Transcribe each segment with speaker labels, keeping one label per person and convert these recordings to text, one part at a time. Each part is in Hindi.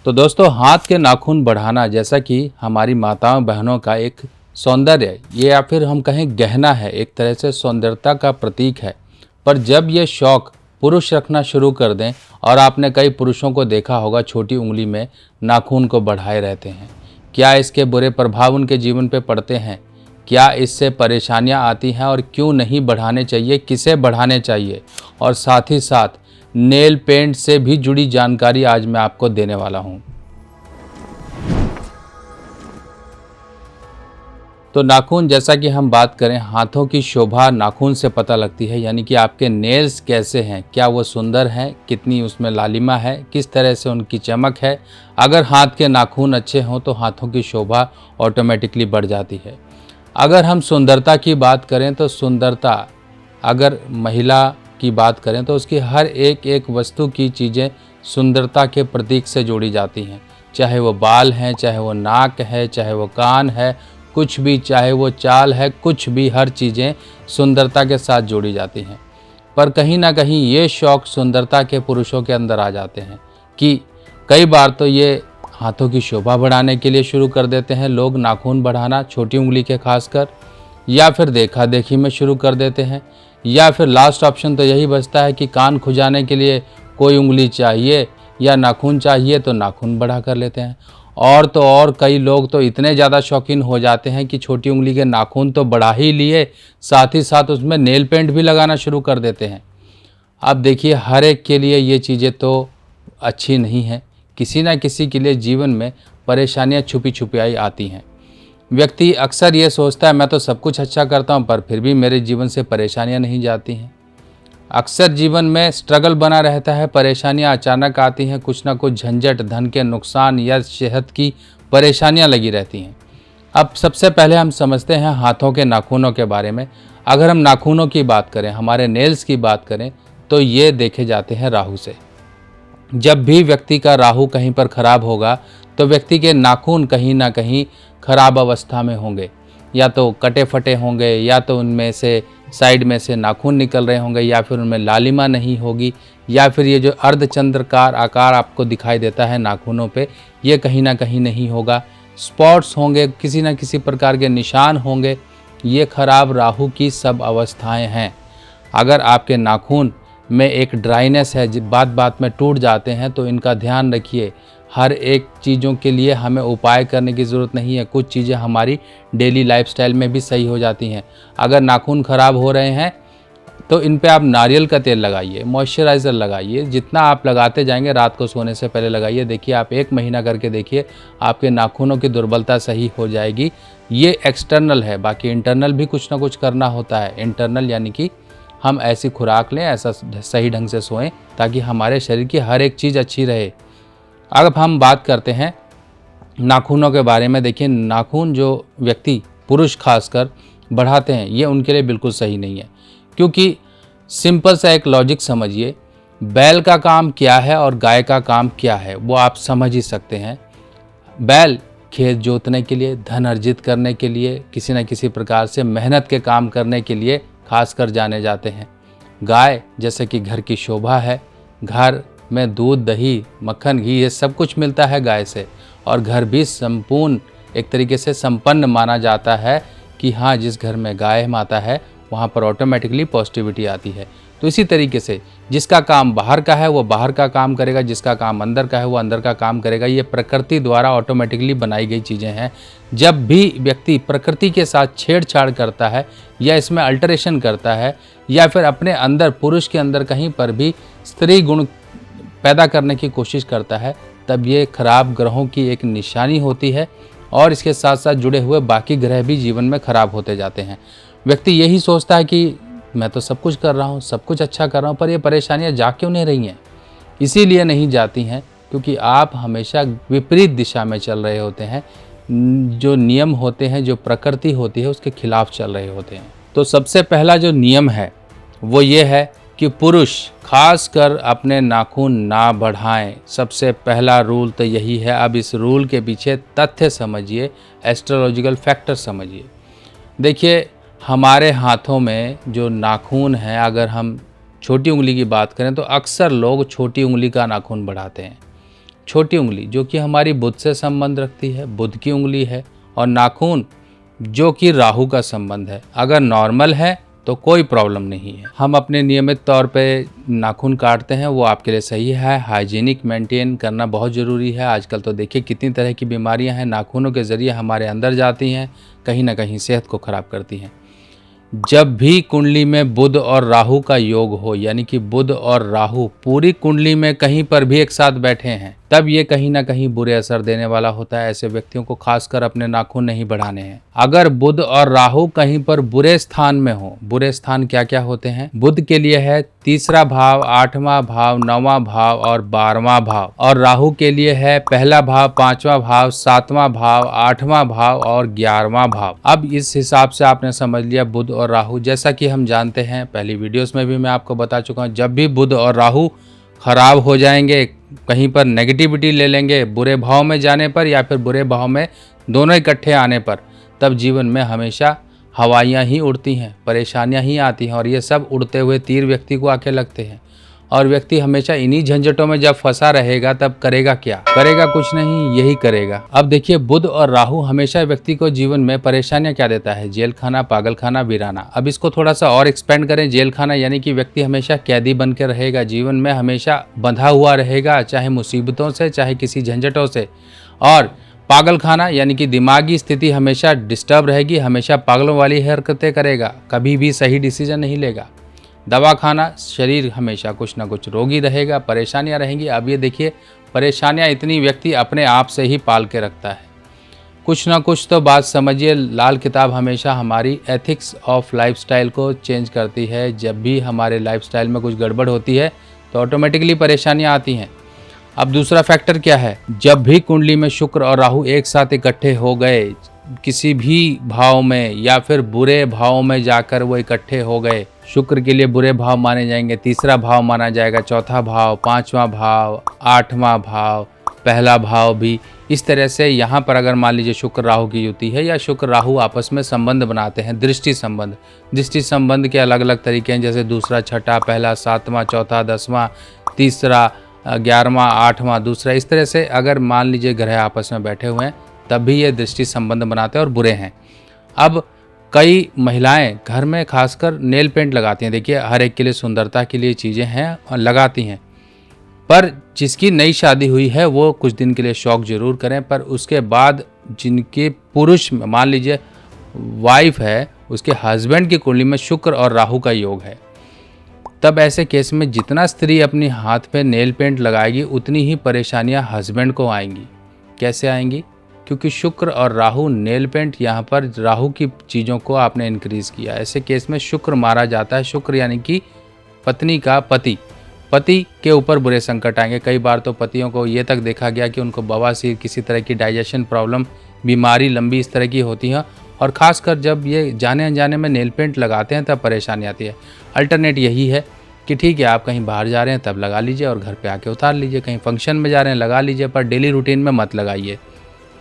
Speaker 1: तो दोस्तों, हाथ के नाखून बढ़ाना जैसा कि हमारी माताओं बहनों का एक सौंदर्य है, ये या फिर हम कहें गहना है, एक तरह से सौंदर्यता का प्रतीक है। पर जब ये शौक पुरुष रखना शुरू कर दें, और आपने कई पुरुषों को देखा होगा छोटी उंगली में नाखून को बढ़ाए रहते हैं, क्या इसके बुरे प्रभाव उनके जीवन पे पड़ते हैं? क्या इससे परेशानियां आती हैं और क्यों नहीं बढ़ाने चाहिए, किसे बढ़ाने चाहिए? और साथ ही साथ नेल पेंट से भी जुड़ी जानकारी आज मैं आपको देने वाला हूं। तो नाखून, जैसा कि हम बात करें, हाथों की शोभा नाखून से पता लगती है, यानी कि आपके नेल्स कैसे हैं, क्या वो सुंदर हैं, कितनी उसमें लालिमा है, किस तरह से उनकी चमक है। अगर हाथ के नाखून अच्छे हों तो हाथों की शोभा ऑटोमेटिकली बढ़ जाती है। अगर हम सुंदरता की बात करें तो सुंदरता, अगर महिला की बात करें तो उसकी हर एक एक वस्तु की चीज़ें सुंदरता के प्रतीक से जोड़ी जाती हैं। चाहे वो बाल हैं, चाहे वो नाक है, चाहे वो कान है, कुछ भी, चाहे वो चाल है, कुछ भी, हर चीज़ें सुंदरता के साथ जोड़ी जाती हैं। पर कहीं ना कहीं ये शौक़ सुंदरता के पुरुषों के अंदर आ जाते हैं कि कई बार तो ये हाथों की शोभा बढ़ाने के लिए शुरू कर देते हैं लोग नाखून बढ़ाना, छोटी उंगली के खासकर, या फिर देखा देखी में शुरू कर देते हैं, या फिर लास्ट ऑप्शन तो यही बचता है कि कान खुजाने के लिए कोई उंगली चाहिए या नाखून चाहिए तो नाखून बढ़ा कर लेते हैं। और तो और कई लोग तो इतने ज़्यादा शौकीन हो जाते हैं कि छोटी उंगली के नाखून तो बढ़ा ही लिए, साथ ही साथ उसमें नेल पेंट भी लगाना शुरू कर देते हैं। अब देखिए, हर एक के लिए ये चीज़ें तो अच्छी नहीं हैं, किसी ना किसी के लिए जीवन में परेशानियां छुपी छुपियाई आती हैं। व्यक्ति अक्सर ये सोचता है मैं तो सब कुछ अच्छा करता हूँ पर फिर भी मेरे जीवन से परेशानियां नहीं जाती हैं। अक्सर जीवन में स्ट्रगल बना रहता है, परेशानियां अचानक आती हैं, कुछ ना कुछ झंझट, धन के नुकसान या सेहत की परेशानियां लगी रहती हैं। अब सबसे पहले हम समझते हैं हाथों के नाखूनों के बारे में। अगर हम नाखूनों की बात करें, हमारे नेल्स की बात करें, तो ये देखे जाते हैं राहु से। जब भी व्यक्ति का राहु कहीं पर खराब होगा तो व्यक्ति के नाखून कहीं ना कहीं खराब अवस्था में होंगे, या तो कटे फटे होंगे, या तो उनमें से साइड में से नाखून निकल रहे होंगे, या फिर उनमें लालिमा नहीं होगी, या फिर ये जो अर्धचंद्रकार आकार आपको दिखाई देता है नाखूनों पे, ये कहीं ना कहीं नहीं होगा। स्पॉट्स होंगे, किसी न किसी प्रकार के निशान होंगे। ये खराब राहु की सब अवस्थाएं हैं। अगर आपके नाखून में एक ड्राइनेस है, बात बात में टूट जाते हैं, तो इनका ध्यान रखिए। हर एक चीज़ों के लिए हमें उपाय करने की ज़रूरत नहीं है, कुछ चीज़ें हमारी डेली लाइफस्टाइल में भी सही हो जाती हैं। अगर नाखून ख़राब हो रहे हैं तो इन पे आप नारियल का तेल लगाइए, मॉइस्चराइज़र लगाइए, जितना आप लगाते जाएंगे, रात को सोने से पहले लगाइए। देखिए, आप 1 महीना करके देखिए, आपके नाखूनों की दुर्बलता सही हो जाएगी। ये एक्सटर्नल है, बाकी इंटरनल भी कुछ ना कुछ करना होता है। इंटरनल यानी कि हम ऐसी खुराक लें, ऐसा सही ढंग से सोएं, ताकि हमारे शरीर की हर एक चीज़ अच्छी रहे। अब हम बात करते हैं नाखूनों के बारे में। देखिए, नाखून जो व्यक्ति, पुरुष खासकर, बढ़ाते हैं, ये उनके लिए बिल्कुल सही नहीं है। क्योंकि सिंपल सा एक लॉजिक समझिए, बैल का काम क्या है और गाय का काम क्या है, वो आप समझ ही सकते हैं। बैल खेत जोतने के लिए, धन अर्जित करने के लिए, किसी न किसी प्रकार से मेहनत के काम करने के लिए खासकर जाने जाते हैं। गाय जैसे कि घर की शोभा है, घर में दूध, दही, मक्खन, घी, ये सब कुछ मिलता है गाय से, और घर भी संपूर्ण एक तरीके से संपन्न माना जाता है कि हाँ, जिस घर में गाय माता है वहाँ पर ऑटोमेटिकली पॉजिटिविटी आती है। तो इसी तरीके से जिसका काम बाहर का है वो बाहर का काम करेगा, जिसका काम अंदर का है वो अंदर का काम करेगा। ये प्रकृति द्वारा ऑटोमेटिकली बनाई गई चीज़ें हैं। जब भी व्यक्ति प्रकृति के साथ छेड़छाड़ करता है या इसमें अल्टरेशन करता है, या फिर अपने अंदर, पुरुष के अंदर कहीं पर भी स्त्री गुण पैदा करने की कोशिश करता है, तब ये खराब ग्रहों की एक निशानी होती है, और इसके साथ साथ जुड़े हुए बाकी ग्रह भी जीवन में खराब होते जाते हैं। व्यक्ति यही सोचता है कि मैं तो सब कुछ कर रहा हूँ, सब कुछ अच्छा कर रहा हूँ, पर ये परेशानियाँ जा क्यों नहीं रही हैं? इसीलिए नहीं जाती हैं क्योंकि आप हमेशा विपरीत दिशा में चल रहे होते हैं। जो नियम होते हैं, जो प्रकृति होती है, उसके खिलाफ चल रहे होते हैं। तो सबसे पहला जो नियम है वो ये है कि पुरुष खासकर अपने नाखून ना बढ़ाएं। सबसे पहला रूल तो यही है। अब इस रूल के पीछे तथ्य समझिए, एस्ट्रोलॉजिकल फैक्टर समझिए। देखिए, हमारे हाथों में जो नाखून है, अगर हम छोटी उंगली की बात करें तो अक्सर लोग छोटी उंगली का नाखून बढ़ाते हैं। छोटी उंगली जो कि हमारी बुध से संबंध रखती है, बुध की उंगली है, और नाखून जो कि राहु का संबंध है। अगर नॉर्मल है तो कोई प्रॉब्लम नहीं है। हम अपने नियमित तौर पे नाखून काटते हैं, वो आपके लिए सही है। हाइजीनिक मेंटेन करना बहुत ज़रूरी है। आजकल तो देखिए कितनी तरह की बीमारियां हैं, नाखूनों के ज़रिए हमारे अंदर जाती हैं, कहीं ना कहीं सेहत को ख़राब करती हैं। जब भी कुंडली में बुध और राहु का योग हो, यानी कि बुध और राहु पूरी कुंडली में कहीं पर भी एक साथ बैठे हैं, तब ये कहीं ना कहीं बुरे असर देने वाला होता है। ऐसे व्यक्तियों को खासकर अपने नाखून नहीं बढ़ाने हैं। अगर बुध और राहु कहीं पर बुरे स्थान में हो, बुरे स्थान क्या क्या होते हैं? बुध के लिए है तीसरा भाव, 8वां भाव, 9वां भाव और 12वां भाव, और राहु के लिए है पहला भाव, 5वां भाव, 7वां भाव, 8वां भाव और 11वां भाव। अब इस हिसाब से आपने समझ लिया बुध और राहु। जैसा कि हम जानते हैं, पहली वीडियोस में भी मैं आपको बता चुका हूँ, जब भी बुध और राहु खराब हो जाएंगे, कहीं पर नेगेटिविटी ले लेंगे बुरे भाव में जाने पर या फिर बुरे भाव में दोनों इकट्ठे आने पर, तब जीवन में हमेशा हवाइयाँ ही उड़ती हैं, परेशानियाँ ही आती हैं, और ये सब उड़ते हुए तीर व्यक्ति को आके लगते हैं। और व्यक्ति हमेशा इन्हीं झंझटों में जब फंसा रहेगा तब करेगा क्या? करेगा कुछ नहीं, यही करेगा। अब देखिए, बुध और राहु हमेशा व्यक्ति को जीवन में परेशानियां क्या देता है? जेल खाना, पागल खाना, वीराना। अब इसको थोड़ा सा और एक्सपेंड करें। जेल खाना यानी कि व्यक्ति हमेशा कैदी बन के रहेगा, जीवन में हमेशा बंधा हुआ रहेगा, चाहे मुसीबतों से, चाहे किसी झंझटों से। और पागल खाना यानी कि दिमागी स्थिति हमेशा डिस्टर्ब रहेगी, हमेशा पागलों वाली हरकतें करेगा, कभी भी सही डिसीजन नहीं लेगा। दवा खाना, शरीर हमेशा कुछ ना कुछ रोगी रहेगा, परेशानियां रहेंगी। अब ये देखिए, परेशानियां इतनी व्यक्ति अपने आप से ही पाल के रखता है। कुछ ना कुछ तो बात समझिए। लाल किताब हमेशा हमारी एथिक्स ऑफ लाइफस्टाइल को चेंज करती है। जब भी हमारे लाइफस्टाइल में कुछ गड़बड़ होती है तो ऑटोमेटिकली परेशानियां आती हैं। अब दूसरा फैक्टर क्या है? जब भी कुंडली में शुक्र और राहु एक साथ इकट्ठे हो गए, किसी भी भाव में या फिर बुरे भाव में जाकर वो इकट्ठे हो गए, शुक्र के लिए बुरे भाव माने जाएंगे, तीसरा भाव माना जाएगा, चौथा भाव, 5वां भाव, 8वां भाव, पहला भाव भी। इस तरह से यहाँ पर अगर मान लीजिए शुक्र राहु की युति है या शुक्र राहु आपस में संबंध बनाते हैं, दृष्टि संबंध। दृष्टि संबंध के अलग अलग तरीके हैं, जैसे दूसरा, छठा, पहला, 7वां, चौथा, 10वां, तीसरा, 11वां, 8वां, दूसरा। इस तरह से अगर मान लीजिए ग्रह आपस में बैठे हुए हैं तब भी ये दृष्टि संबंध बनाते हैं और बुरे हैं। अब कई महिलाएं घर में खासकर नेल पेंट लगाती हैं। देखिए, हर एक के लिए सुंदरता के लिए चीज़ें हैं और लगाती हैं, पर जिसकी नई शादी हुई है वो कुछ दिन के लिए शौक जरूर करें, पर उसके बाद जिनके पुरुष, मान लीजिए वाइफ है, उसके हस्बैंड की कुंडली में शुक्र और राहु का योग है, तब ऐसे केस में जितना स्त्री अपनी हाथ पे नेल पेंट लगाएगी उतनी ही परेशानियां हस्बैंड को आएंगी। कैसे आएंगी? क्योंकि शुक्र और राहु, नेल पेंट, यहाँ पर राहु की चीज़ों को आपने इंक्रीज किया। ऐसे केस में शुक्र मारा जाता है। शुक्र यानी कि पत्नी का पति, पति के ऊपर बुरे संकट आएंगे। कई बार तो पतियों को ये तक देखा गया कि उनको बवासीर, किसी तरह की डाइजेशन प्रॉब्लम, बीमारी लंबी इस तरह की होती है, और ख़ासकर जब ये जाने अनजाने में नेल पेंट लगाते हैं तब परेशानी आती है। अल्टरनेट यही है कि ठीक है, आप कहीं बाहर जा रहे हैं तब लगा लीजिए और घर पे आके उतार लीजिए, कहीं फंक्शन में जा रहे हैं लगा लीजिए, पर डेली रूटीन में मत लगाइए।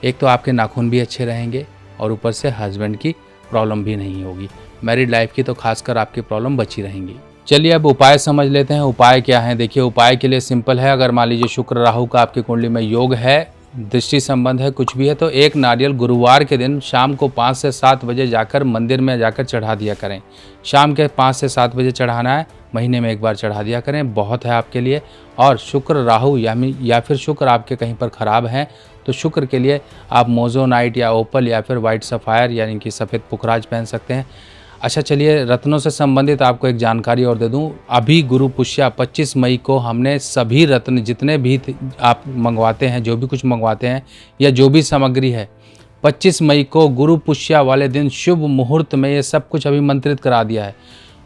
Speaker 1: एक तो आपके नाखून भी अच्छे रहेंगे और ऊपर से हस्बैंड की प्रॉब्लम भी नहीं होगी। मैरिड लाइफ की तो खासकर आपकी प्रॉब्लम बची रहेंगी। चलिए अब उपाय समझ लेते हैं। उपाय क्या है? देखिए, उपाय के लिए सिंपल है। अगर मान लीजिए शुक्र राहु का आपकी कुंडली में योग है, दृष्टि संबंध है, कुछ भी है, तो एक नारियल गुरुवार के दिन शाम को 5 से 7 बजे जाकर मंदिर में जाकर चढ़ा दिया करें। शाम के 5 से 7 बजे चढ़ाना है, महीने में एक बार चढ़ा दिया करें, बहुत है आपके लिए। और शुक्र राहु या फिर शुक्र आपके कहीं पर ख़राब हैं तो शुक्र के लिए आप मोजोनाइट या ओपल या फिर वाइट सफ़ायर यानी कि सफ़ेद पुखराज पहन सकते हैं। अच्छा, चलिए रत्नों से संबंधित आपको एक जानकारी और दे दूं। अभी गुरु पुष्या 25 मई को हमने सभी रत्न जितने भी आप मंगवाते हैं, जो भी कुछ मंगवाते हैं या जो भी सामग्री है, 25 मई को गुरु पुष्या वाले दिन शुभ मुहूर्त में ये सब कुछ अभिमंत्रित करा दिया है।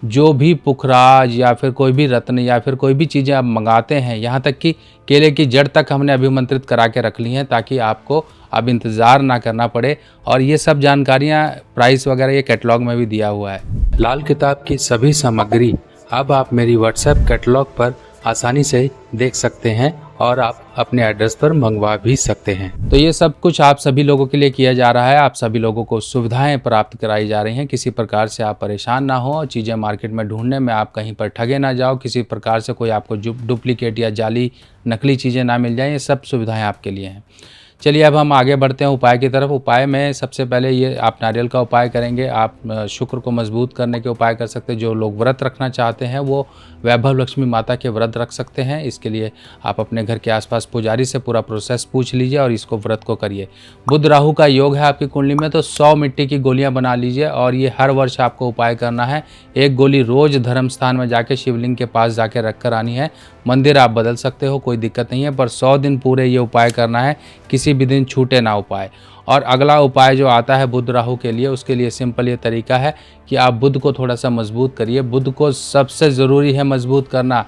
Speaker 1: जो भी पुखराज या फिर कोई भी रत्न या फिर कोई भी चीज़ें आप मंगाते हैं, यहाँ तक कि केले की जड़ तक हमने अभिमंत्रित करा के रख ली हैं, ताकि आपको अब इंतज़ार ना करना पड़े। और ये सब जानकारियाँ, प्राइस वगैरह ये कैटलॉग में भी दिया हुआ है। लाल किताब की सभी सामग्री अब आप मेरी व्हाट्सएप कैटलॉग पर आसानी से देख सकते हैं और आप अपने एड्रेस पर मंगवा भी सकते हैं। तो ये सब कुछ आप सभी लोगों के लिए किया जा रहा है, आप सभी लोगों को सुविधाएं प्राप्त कराई जा रही हैं। किसी प्रकार से आप परेशान ना हो और चीज़ें मार्केट में ढूंढने में आप कहीं पर ठगे ना जाओ, किसी प्रकार से कोई आपको डुप्लीकेट या जाली नकली चीज़ें ना मिल जाएँ, ये सब सुविधाएँ आपके लिए हैं। चलिए अब हम आगे बढ़ते हैं उपाय की तरफ। उपाय में सबसे पहले ये आप नारियल का उपाय करेंगे। आप शुक्र को मजबूत करने के उपाय कर सकते हैं। जो लोग व्रत रखना चाहते हैं वो वैभव लक्ष्मी माता के व्रत रख सकते हैं। इसके लिए आप अपने घर के आसपास पुजारी से पूरा प्रोसेस पूछ लीजिए और इसको व्रत को करिए। बुध राहु का योग है आपकी कुंडली में, तो 100 मिट्टी की गोलियां बना लीजिए और ये हर वर्ष आपको उपाय करना है। एक गोली रोज धर्म स्थान में जाके शिवलिंग के पास जाके रख कर आनी है। मंदिर आप बदल सकते हो, कोई दिक्कत नहीं है, पर 100 दिन पूरे ये उपाय करना है, किसी भी दिन छूटे ना उपाय। और अगला उपाय जो आता है बुध राहु के लिए, उसके लिए सिंपल ये तरीका है कि आप बुध को थोड़ा सा मजबूत करिए। बुध को सबसे ज़रूरी है मजबूत करना।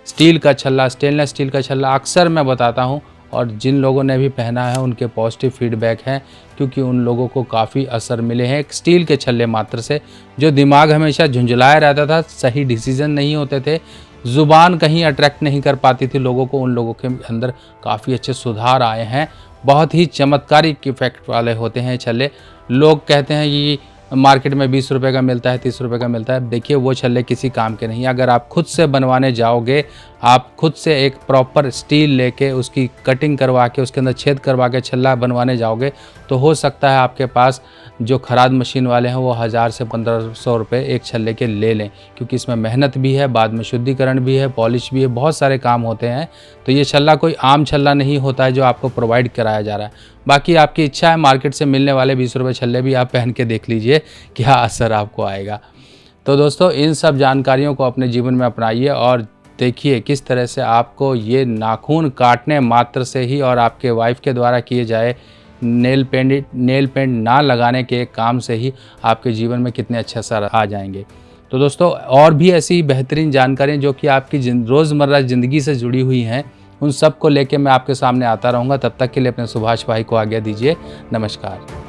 Speaker 1: स्टील का छल्ला, स्टेनलेस स्टील का छल्ला अक्सर मैं बताता हूँ, और जिन लोगों ने भी पहना है उनके पॉजिटिव फीडबैक है, क्योंकि उन लोगों को काफ़ी असर मिले हैं एक स्टील के छल्ले मात्र से। जो दिमाग हमेशा झुंझलाया रहता था, सही डिसीजन नहीं होते थे, ज़ुबान कहीं अट्रैक्ट नहीं कर पाती थी लोगों को, उन लोगों के अंदर काफ़ी अच्छे सुधार आए हैं। बहुत ही चमत्कारिक इफेक्ट वाले होते हैं छल्ले। लोग कहते हैं कि मार्केट में 20 रुपये का मिलता है, 30 रुपये का मिलता है। देखिए वो छल्ले किसी काम के नहीं। अगर आप खुद से बनवाने जाओगे, आप खुद से एक प्रॉपर स्टील लेके उसकी कटिंग करवा के उसके अंदर छेद करवा के छल्ला बनवाने जाओगे, तो हो सकता है आपके पास जो खराद मशीन वाले हैं वो 1000 से 1500 रुपये एक छल्ले के ले लें, क्योंकि इसमें मेहनत भी है, बाद में शुद्धिकरण भी है, पॉलिश भी है, बहुत सारे काम होते हैं। तो ये छल्ला कोई आम छल्ला नहीं होता है जो आपको प्रोवाइड कराया जा रहा है। बाकी आपकी इच्छा है, मार्केट से मिलने वाले 20 रुपये छल्ले भी आप पहन के देख लीजिए क्या असर आपको आएगा। तो दोस्तों इन सब जानकारियों को अपने जीवन में अपनाइए और देखिए किस तरह से आपको ये नाखून काटने मात्र से ही और आपके वाइफ के द्वारा किए जाए नेल पेंट ना लगाने के काम से ही आपके जीवन में कितने अच्छे असर आ जाएंगे। तो दोस्तों और भी ऐसी बेहतरीन जानकारियाँ जो कि आपकी रोज़मर्रा ज़िंदगी से जुड़ी हुई हैं, उन सब को लेके मैं आपके सामने आता रहूँगा। तब तक के लिए अपने सुभाष भाई को आज्ञा दीजिए। नमस्कार।